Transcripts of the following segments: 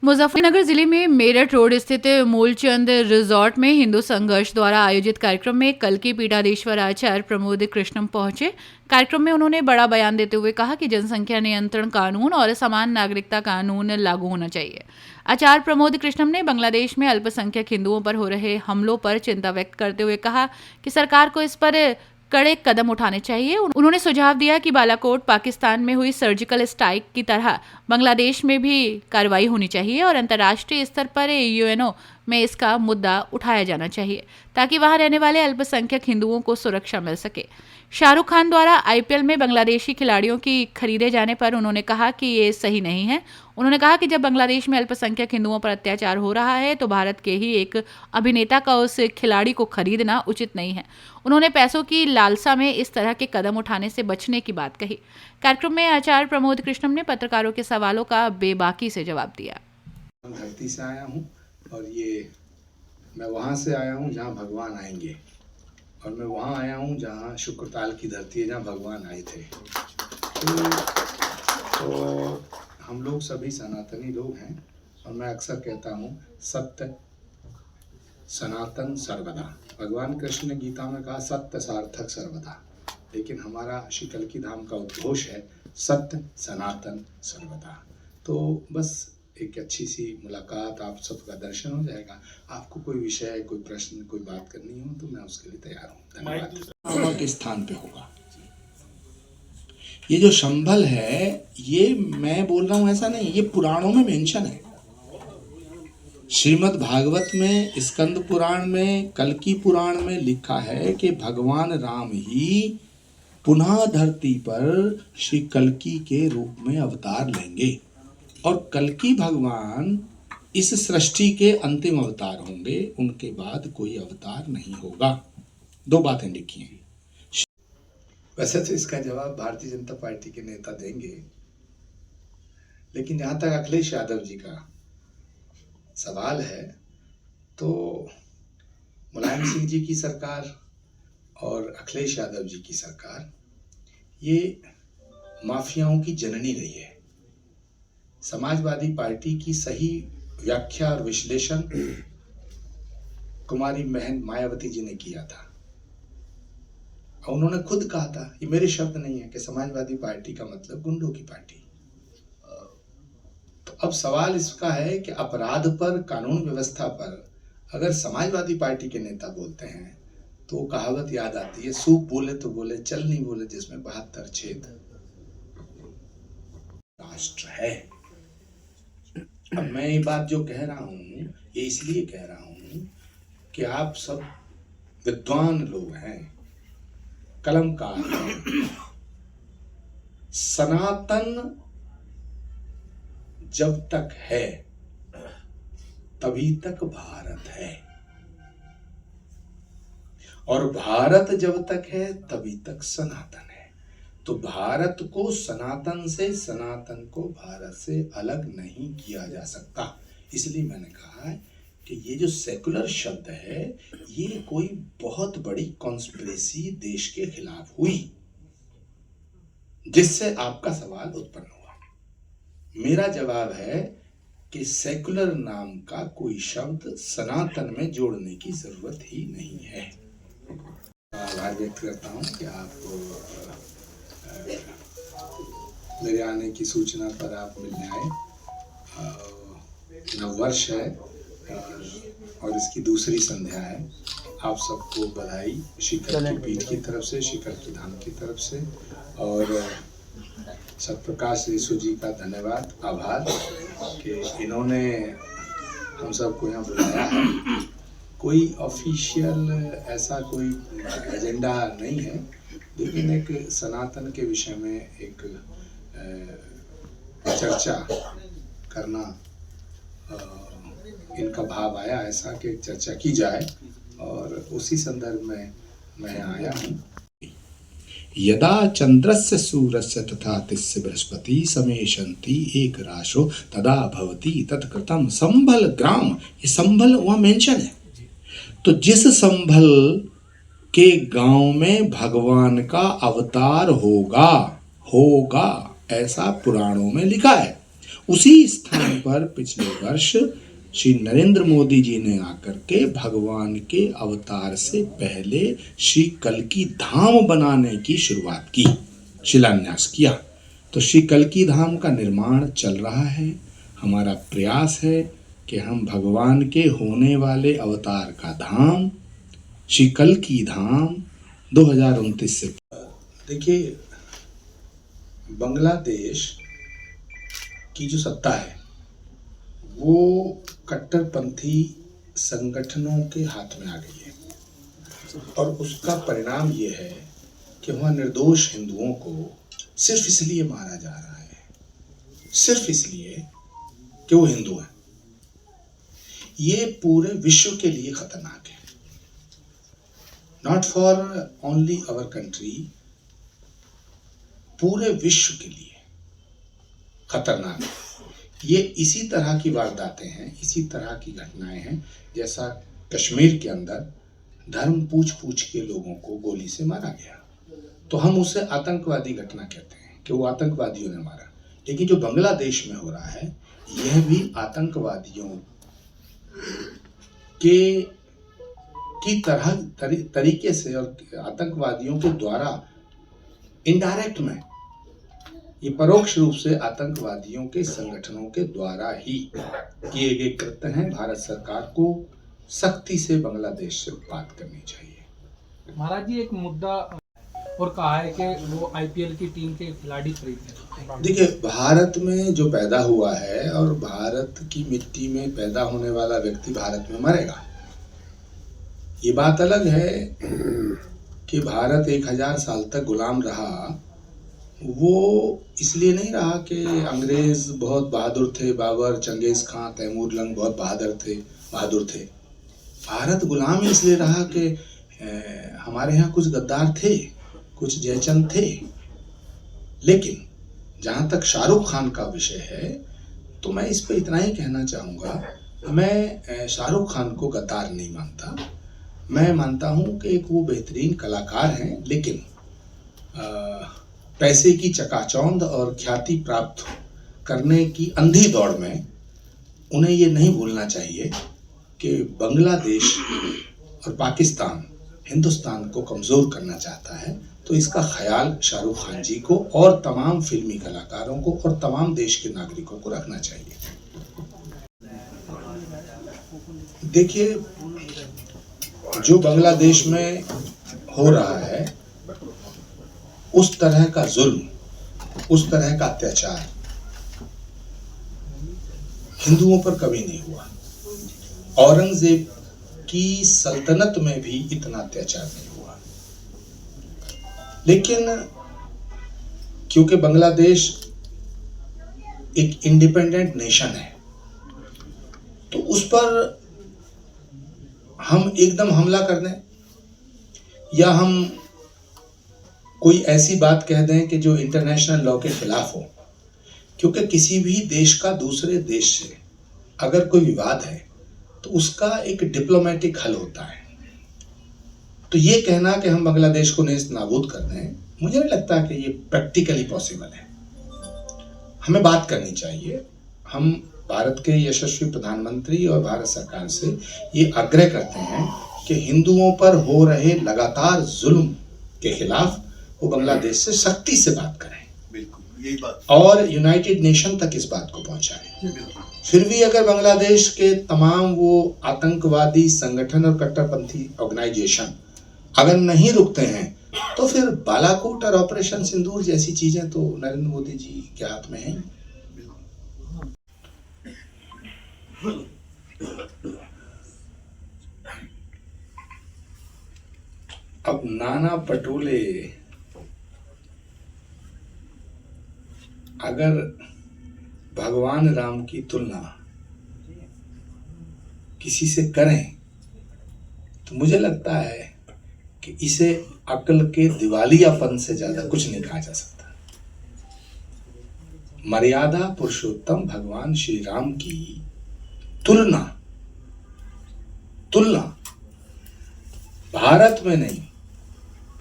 मुजफ्फरनगर जिले में मेरठ रोड स्थित मूलचंद रिजॉर्ट में हिंदू संघर्ष द्वारा आयोजित कार्यक्रम में कल्की पीठाधीश्वर आचार्य प्रमोद कृष्णम पहुंचे। कार्यक्रम में उन्होंने बड़ा बयान देते हुए कहा कि जनसंख्या नियंत्रण कानून और समान नागरिकता कानून लागू होना चाहिए। आचार्य प्रमोद कृष्णम ने बांग्लादेश में अल्पसंख्यक हिंदुओं पर हो रहे हमलों पर चिंता व्यक्त करते हुए कहा कि सरकार को इस पर कड़े कदम उठाने चाहिए। उन्होंने सुझाव दिया कि बालाकोट पाकिस्तान में हुई सर्जिकल स्ट्राइक की तरह बांग्लादेश में भी कार्रवाई होनी चाहिए और अंतर्राष्ट्रीय स्तर पर यूएनओ में इसका मुद्दा उठाया जाना चाहिए ताकि वहां रहने वाले अल्पसंख्यक हिंदुओं को सुरक्षा मिल सके। शाहरुख खान द्वारा आईपीएल में बांग्लादेशी खिलाड़ियों की खरीदे जाने पर उन्होंने कहा कि ये सही नहीं है। उन्होंने कहा कि जब बांग्लादेश में अल्पसंख्यक हिंदुओं पर अत्याचार हो रहा है तो भारत के ही एक अभिनेता का उस खिलाड़ी को खरीदना उचित नहीं है। उन्होंने पैसों की लालसा में इस तरह के कदम उठाने से बचने की बात कही। कार्यक्रम में आचार्य प्रमोद कृष्णम ने पत्रकारों के सवालों का बेबाकी से जवाब दिया। धरती से आया हूँ और ये मैं वहाँ से आया हूँ जहाँ भगवान आएंगे, और मैं वहाँ आया हूँ जहाँ शुक्रताल की धरती है जहाँ भगवान आए थे। तो हम लोग सभी सनातनी लोग हैं और मैं अक्सर कहता हूँ सत्य सनातन सर्वदा। भगवान कृष्ण ने गीता में कहा सत्य सार्थक सर्वदा, लेकिन हमारा श्री कल्की धाम का उद्घोष है सत्य सनातन सर्वदा। तो बस एक अच्छी सी मुलाकात, आप सबका दर्शन हो जाएगा। आपको कोई विषय, कोई प्रश्न, कोई बात करनी हो तो मैं उसके लिए तैयार हूँ। धन्यवाद। के स्थान पे होगा ये जो संभल है, ये मैं बोल रहा हूँ ऐसा नहीं, ये पुराणों में मेंशन है। श्रीमद् भागवत में, स्कंद पुराण में, कल्की पुराण में लिखा है कि भगवान राम ही पुनः धरती पर श्री कल्की के रूप में अवतार लेंगे और कल्की भगवान इस सृष्टि के अंतिम अवतार होंगे, उनके बाद कोई अवतार नहीं होगा। दो बातें लिखी हैं। वैसे तो इसका जवाब भारतीय जनता पार्टी के नेता देंगे, लेकिन जहां तक अखिलेश यादव जी का सवाल है तो मुलायम सिंह जी की सरकार और अखिलेश यादव जी की सरकार ये माफियाओं की जननी रही है। समाजवादी पार्टी की सही व्याख्या और विश्लेषण कुमारी बहन मायावती जी ने किया था और उन्होंने खुद कहा था, ये मेरे शब्द नहीं है, कि समाजवादी पार्टी का मतलब गुंडों की पार्टी। तो अब सवाल इसका है कि अपराध पर, कानून व्यवस्था पर अगर समाजवादी पार्टी के नेता बोलते हैं तो कहावत याद आती है, सूप बोले तो बोले, चल नहीं बोले जिसमें 72 छेद। राष्ट्र है। अब मैं ये बात जो कह रहा हूँ ये इसलिए कह रहा हूँ कि आप सब विद्वान लोग हैं, कलमकार हैं। सनातन जब तक है तभी तक भारत है, और भारत जब तक है तभी तक सनातन है। तो भारत को सनातन से, सनातन को भारत से अलग नहीं किया जा सकता। इसलिए मैंने कहा है कि ये जो सेकुलर शब्द है ये कोई बहुत बड़ी कॉन्स्पिरेसी देश के खिलाफ हुई जिससे आपका सवाल उत्पन्न हुआ। मेरा जवाब है कि सेकुलर नाम का कोई शब्द सनातन में जोड़ने की जरूरत ही नहीं है। आभार व्यक्त करता हूँ कि आप मेरे आने की सूचना पर आप मिलने आए। नववर्ष है और इसकी दूसरी संध्या है। आप सबको बधाई शिखर की पीठ की तरफ से, शिखर की धाम की तरफ से, और सतप्रकाश यीशु जी का धन्यवाद, आभार कि इन्होंने हम सबको यहाँ बुलाया है। कोई ऑफिशियल ऐसा कोई एजेंडा नहीं है, लेकिन एक सनातन के विषय में एक चर्चा करना इनका भाव आया ऐसा कि चर्चा की जाए, और उसी संदर्भ में मैं आया हूँ। यदा चंद्रस्य सूर्यस्य तथा तिस्य बृहस्पति समेशन्ति एक राशो तदा भवति तत्कृतं संभल ग्राम। ये संभल वहाँ मेंशन है। तो जिस संभल के गांव में भगवान का अवतार होगा ऐसा पुराणों में लिखा है। उसी स्थान पर पिछले वर्ष श्री नरेंद्र मोदी जी ने आकर के भगवान के अवतार से पहले श्री कल्की धाम बनाने की शुरुआत की, शिलान्यास किया। तो श्री कल्की धाम का निर्माण चल रहा है। हमारा प्रयास है कि हम भगवान के होने वाले अवतार का धाम श्री कल्की धाम 2029 से। देखिए, बांग्लादेश की जो सत्ता है वो कट्टरपंथी संगठनों के हाथ में आ गई है और उसका परिणाम ये है कि वहाँ निर्दोष हिंदुओं को सिर्फ इसलिए मारा जा रहा है, सिर्फ इसलिए कि वो हिंदू हैं। ये पूरे विश्व के लिए खतरनाक है, not for only our country, पूरे विश्व के लिए खतरनाक है। ये इसी तरह की वारदातें हैं, इसी तरह की घटनाएं हैं जैसा कश्मीर के अंदर धर्म पूछ पूछ के लोगों को गोली से मारा गया, तो हम उसे आतंकवादी घटना कहते हैं कि वो आतंकवादियों ने मारा। लेकिन जो बांग्लादेश में हो रहा है यह भी आतंकवादियों की तरीके से और आतंकवादियों के द्वारा इनडायरेक्ट में, ये परोक्ष रूप से आतंकवादियों के संगठनों के द्वारा ही किए गए कृत्य हैं। भारत सरकार को सख्ती से बांग्लादेश से बात करनी चाहिए। महाराज जी, एक मुद्दा और कहा है कि वो आईपीएल की टीम के खिलाड़ी खरीदने। देखिए, भारत में जो पैदा हुआ है और भारत की मिट्टी में पैदा होने वाला व्यक्ति भारत में मरेगा। ये बात अलग है कि भारत 1000 साल तक गुलाम रहा, वो इसलिए नहीं रहा कि अंग्रेज बहुत बहादुर थे, बाबर, चंगेज खां, तैमूर लंग बहुत बहादुर थे। भारत गुलाम इसलिए रहा कि हमारे यहाँ कुछ गद्दार थे, कुछ जयचंद थे। लेकिन जहाँ तक शाहरुख खान का विषय है तो मैं इस पे इतना ही कहना चाहूँगा, मैं शाहरुख खान को गद्दार नहीं मानता। मैं मानता हूँ कि एक वो बेहतरीन कलाकार हैं, लेकिन पैसे की चकाचौंध और ख्याति प्राप्त करने की अंधी दौड़ में उन्हें ये नहीं भूलना चाहिए कि बांग्लादेश और पाकिस्तान हिंदुस्तान को कमज़ोर करना चाहता है। तो इसका ख्याल शाहरुख खान जी को और तमाम फिल्मी कलाकारों को और तमाम देश के नागरिकों को रखना चाहिए। देखिए, जो बांग्लादेश में हो रहा है उस तरह का जुल्म, उस तरह का अत्याचार हिंदुओं पर कभी नहीं हुआ। औरंगजेब की सल्तनत में भी इतना अत्याचार नहीं हुआ। लेकिन क्योंकि बांग्लादेश एक इंडिपेंडेंट नेशन है तो उस पर हम एकदम हमला कर दें या हम कोई ऐसी बात कह दें कि जो इंटरनेशनल लॉ के खिलाफ हो, क्योंकि किसी भी देश का दूसरे देश से अगर कोई विवाद है तो उसका एक डिप्लोमेटिक हल होता है। तो ये कहना कि हम बांग्लादेश को नेस्त नाबूद कर दें, मुझे नहीं लगता कि ये प्रैक्टिकली पॉसिबल है। हमें बात करनी चाहिए। हम भारत के यशस्वी प्रधानमंत्री और भारत सरकार से ये आग्रह करते हैं कि हिंदुओं पर हो रहे लगातार जुल्म के खिलाफ वो बांग्लादेश से सख्ती से बात करें। बिल्कुल, यही बात, और यूनाइटेड नेशन तक इस बात को पहुंचाएं। फिर भी अगर बांग्लादेश के तमाम वो आतंकवादी संगठन और कट्टरपंथी ऑर्गेनाइजेशन अगर नहीं रुकते हैं तो फिर बालाकोट और ऑपरेशन सिंदूर जैसी चीजें तो नरेंद्र मोदी जी के हाथ में हैं। अब नाना पटोले अगर भगवान राम की तुलना किसी से करें तो मुझे लगता है कि इसे अक्ल के दिवालियापन से ज्यादा कुछ नहीं कहा जा सकता। मर्यादा पुरुषोत्तम भगवान श्री राम की तुलना भारत में नहीं,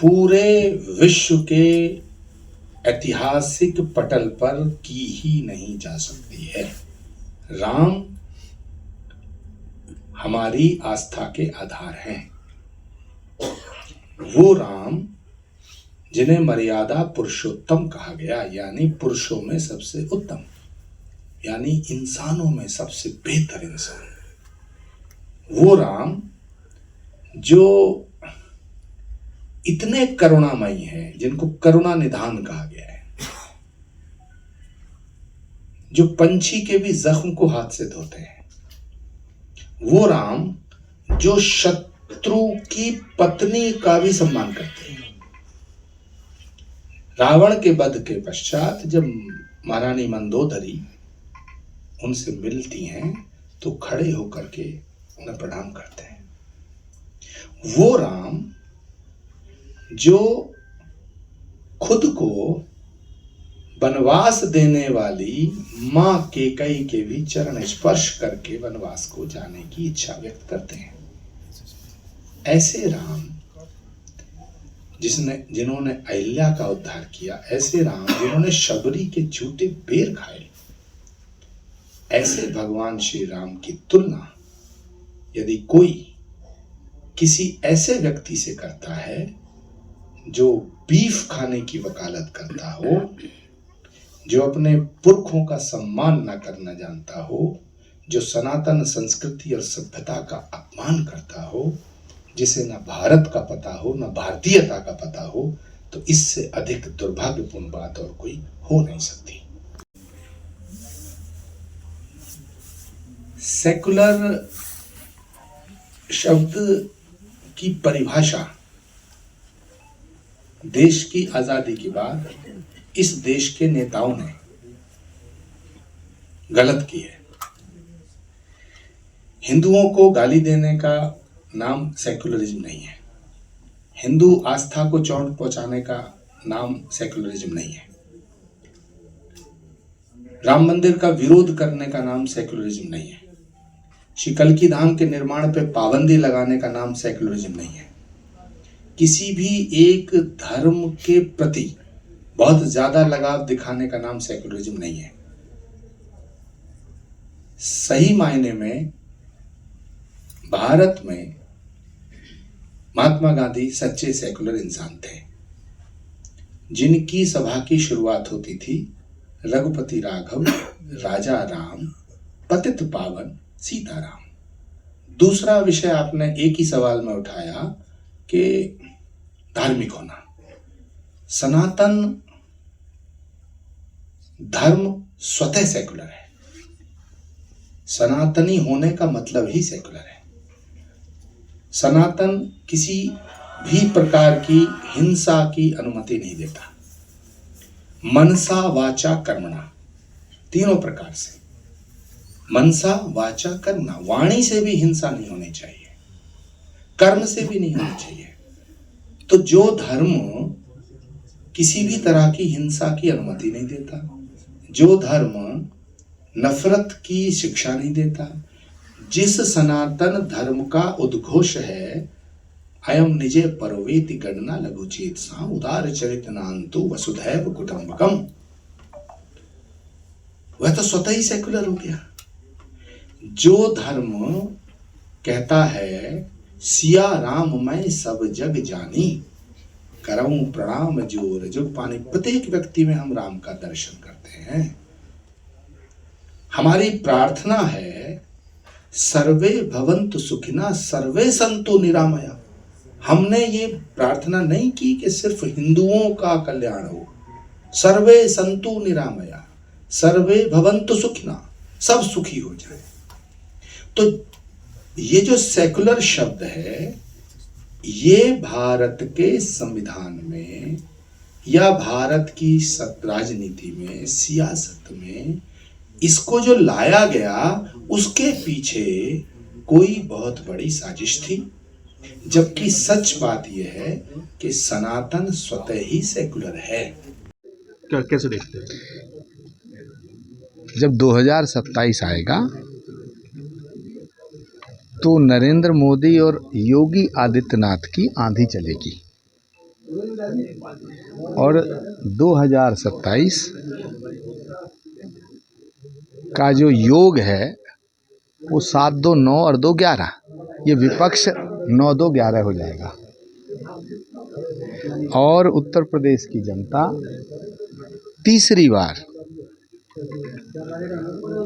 पूरे विश्व के ऐतिहासिक पटल पर की ही नहीं जा सकती है। राम हमारी आस्था के आधार हैं। वो राम जिन्हें मर्यादा पुरुषोत्तम कहा गया, यानी पुरुषों में सबसे उत्तम, यानी इंसानों में सबसे बेहतर इंसान। वो राम जो इतने करुणामयी हैं, जिनको करुणा निधान कहा गया है, जो पंछी के भी जख्म को हाथ से धोते हैं। वो राम जो शत्रु की पत्नी का भी सम्मान करते हैं। रावण के वध के पश्चात जब महारानी मंदोदरी उनसे मिलती हैं तो खड़े होकर के उन्हें प्रणाम करते हैं। वो राम जो खुद को वनवास देने वाली मां कैकेयी के भी चरण स्पर्श करके वनवास को जाने की इच्छा व्यक्त करते हैं। ऐसे राम जिन्होंने अहिल्या का उद्धार किया, ऐसे राम जिन्होंने शबरी के झूठे बेर खाए, ऐसे भगवान श्री राम की तुलना यदि कोई किसी ऐसे व्यक्ति से करता है जो बीफ खाने की वकालत करता हो, जो अपने पुरखों का सम्मान न करना जानता हो, जो सनातन संस्कृति और सभ्यता का अपमान करता हो, जिसे न भारत का पता हो न भारतीयता का पता हो, तो इससे अधिक दुर्भाग्यपूर्ण बात और कोई हो नहीं सकती। सेकुलर शब्द की परिभाषा देश की आजादी के बाद इस देश के नेताओं ने गलत की है। हिंदुओं को गाली देने का नाम सेकुलरिज्म नहीं है। हिंदू आस्था को चोट पहुंचाने का नाम सेकुलरिज्म नहीं है। राम मंदिर का विरोध करने का नाम सेकुलरिज्म नहीं है। श्री कल्की धाम के निर्माण पे पाबंदी लगाने का नाम सेकुलरिज्म नहीं है। किसी भी एक धर्म के प्रति बहुत ज्यादा लगाव दिखाने का नाम सेकुलरिज्म नहीं है। सही मायने में भारत में महात्मा गांधी सच्चे सेकुलर इंसान थे, जिनकी सभा की शुरुआत होती थी रघुपति राघव, राजा राम, पतित पावन सीताराम। दूसरा विषय आपने एक ही सवाल में उठाया कि धार्मिक होना। सनातन धर्म स्वतः सेकुलर है। सनातनी होने का मतलब ही सेकुलर है। सनातन किसी भी प्रकार की हिंसा की अनुमति नहीं देता। मनसा वाचा कर्मणा, तीनों प्रकार से, मनसा वाचा कर्मणा, वाणी से भी हिंसा नहीं होनी चाहिए, कर्म से भी नहीं होनी चाहिए। तो जो धर्म किसी भी तरह की हिंसा की अनुमति नहीं देता, जो धर्म नफरत की शिक्षा नहीं देता, जिस सनातन धर्म का उद्घोष है अयम निजे परवेति गणना लघुचेत सा उदार चरित नान्तु वसुधैव कुटुंबकम, वह तो स्वतः ही सेकुलर हो गया। जो धर्म कहता है सिया राम मैं सब जग जानी, करऊं प्रणाम जोर जुग पानी, प्रत्येक व्यक्ति में हम राम का दर्शन करते हैं। हमारी प्रार्थना है सर्वे भवन्तु सुखिना सर्वे सन्तु निरामया। हमने ये प्रार्थना नहीं की कि सिर्फ हिंदुओं का कल्याण हो। सर्वे सन्तु निरामया, सर्वे भवन्तु सुखिना, सब सुखी हो जाए। तो ये जो सेकुलर शब्द है, ये भारत के संविधान में या भारत की राजनीति में, सियासत में इसको जो लाया गया, उसके पीछे कोई बहुत बड़ी साजिश थी। जबकि सच बात यह है कि सनातन स्वतः ही सेकुलर है। कैसे देखते हैं? जब 2027 आएगा तो नरेंद्र मोदी और योगी आदित्यनाथ की आंधी चलेगी। और 2027 का जो योग है वो 7-2-9 और 2-11, ये विपक्ष 9-2-11 हो जाएगा। और उत्तर प्रदेश की जनता तीसरी बार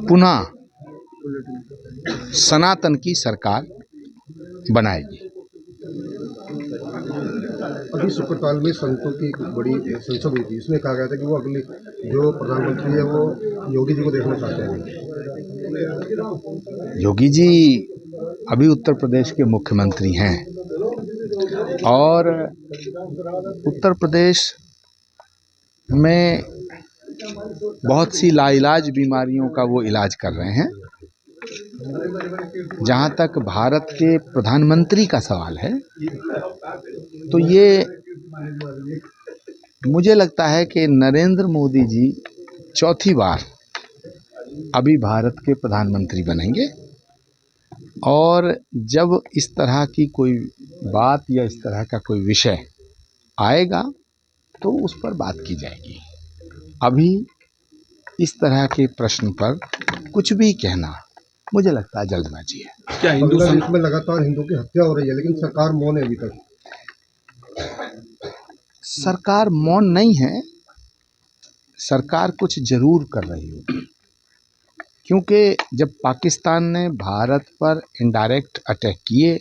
पुनः सनातन की सरकार बनाएगी। अभी शुक्रताल में संतों की एक बड़ी संसद हुई थी, इसमें कहा गया था कि वो अगले जो प्रधानमंत्री है वो योगी जी को देखना चाहते हैं। योगी जी अभी उत्तर प्रदेश के मुख्यमंत्री हैं और उत्तर प्रदेश में बहुत सी लाइलाज बीमारियों का वो इलाज कर रहे हैं। जहाँ तक भारत के प्रधानमंत्री का सवाल है तो ये मुझे लगता है कि नरेंद्र मोदी जी चौथी बार अभी भारत के प्रधानमंत्री बनेंगे और जब इस तरह की कोई बात या इस तरह का कोई विषय आएगा तो उस पर बात की जाएगी। अभी इस तरह के प्रश्न पर कुछ भी कहना मुझे लगता है जल्दबाजी है। क्या बांग्लादेश में लगातार हिंदू की हत्या हो रही है लेकिन सरकार मौन है अभी तक? सरकार मौन नहीं है, सरकार कुछ जरूर कर रही होगी, क्योंकि जब पाकिस्तान ने भारत पर इनडायरेक्ट अटैक किए,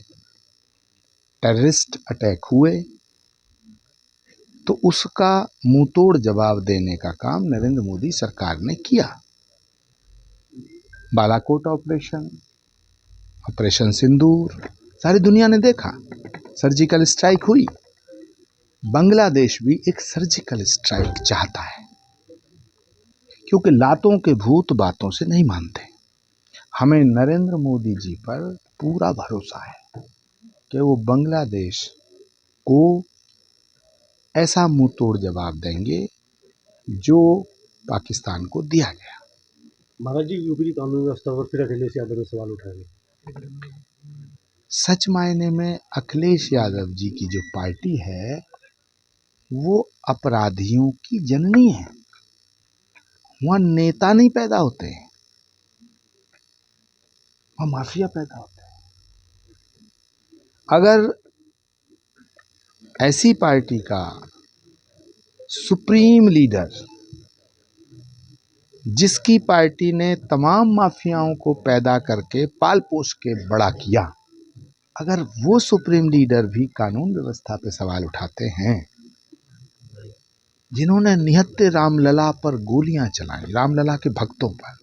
टेररिस्ट अटैक हुए, तो उसका मुंहतोड़ जवाब देने का काम नरेंद्र मोदी सरकार ने किया। बालाकोट ऑपरेशन, ऑपरेशन सिंदूर, सारी दुनिया ने देखा, सर्जिकल स्ट्राइक हुई। बांग्लादेश भी एक सर्जिकल स्ट्राइक चाहता है, क्योंकि लातों के भूत बातों से नहीं मानते। हमें नरेंद्र मोदी जी पर पूरा भरोसा है कि वो बांग्लादेश को ऐसा मुंहतोड़ जवाब देंगे जो पाकिस्तान को दिया गया। महाराज जी, यूपी की कानून व्यवस्था पर फिर अखिलेश यादव ने सवाल उठाए। सच मायने में अखिलेश यादव जी की जो पार्टी है वो अपराधियों की जननी है। वहाँ नेता नहीं पैदा होते, वहाँ माफिया पैदा होते हैं। अगर ऐसी पार्टी का सुप्रीम लीडर, जिसकी पार्टी ने तमाम माफियाओं को पैदा करके पाल पोस के बड़ा किया, अगर वो सुप्रीम लीडर भी कानून व्यवस्था पे सवाल उठाते हैं, जिन्होंने निहत्थे रामलला पर गोलियां चलाई, रामलला के भक्तों पर,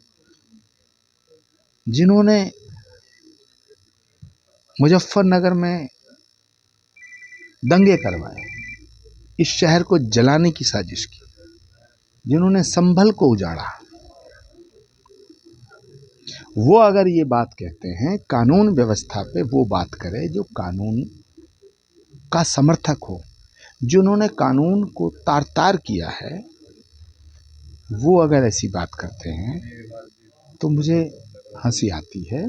जिन्होंने मुजफ्फरनगर में दंगे करवाए, इस शहर को जलाने की साजिश की, जिन्होंने संभल को उजाड़ा, वो अगर ये बात कहते हैं कानून व्यवस्था पे, वो बात करे जो कानून का समर्थक हो, जिन्होंने कानून को तार तार किया है, वो अगर ऐसी बात करते हैं तो मुझे हंसी आती है।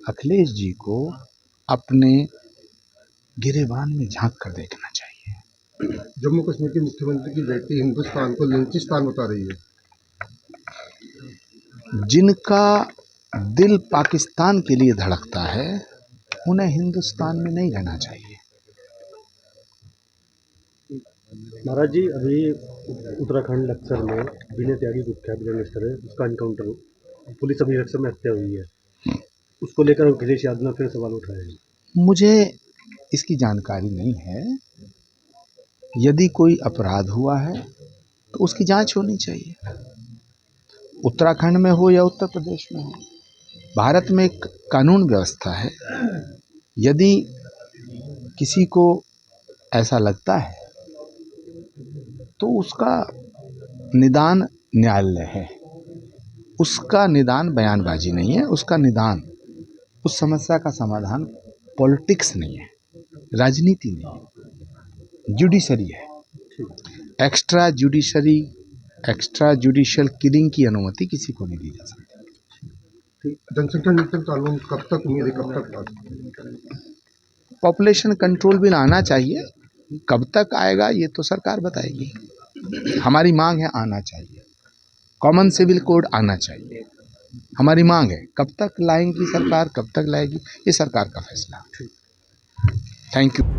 अखिलेश जी को अपने गिरेबान में झांक कर देखना चाहिए। जम्मू कश्मीर के मुख्यमंत्री की बेटी हिंदुस्तान को लिंचिस्तान बता रही है। जिनका दिल पाकिस्तान के लिए धड़कता है उन्हें हिंदुस्तान में नहीं रहना चाहिए। महाराज जी, अभी उत्तराखंड लक्सर में बिना त्यागी कुख्यात गैंगस्टर है, उसका एनकाउंटर पुलिस अभी लक्सर में हत्या हुई है, उसको लेकर अखिलेश यादव ने फिर सवाल उठाए हैं। मुझे इसकी जानकारी नहीं है। यदि कोई अपराध हुआ है तो उसकी जांच होनी चाहिए, उत्तराखंड में हो या उत्तर प्रदेश में हो। भारत में एक कानून व्यवस्था है। यदि किसी को ऐसा लगता है तो उसका निदान न्यायालय है, उसका निदान बयानबाजी नहीं है, उसका निदान, उस समस्या का समाधान पॉलिटिक्स नहीं है, राजनीति नहीं है, जुडिशरी है। एक्स्ट्रा जुडिशियल किलिंग की अनुमति किसी को नहीं दी जा सकती। जनसंख्या नियंत्रण कानून कब तक, उम्मीद है कब तक पास? पॉपुलेशन कंट्रोल बिल आना चाहिए, कब तक आएगा ये तो सरकार बताएगी। हमारी मांग है आना चाहिए, कॉमन सिविल कोड आना चाहिए, हमारी मांग है। कब तक लाएंगी सरकार, कब तक लाएगी, ये सरकार का फैसला। Thank you.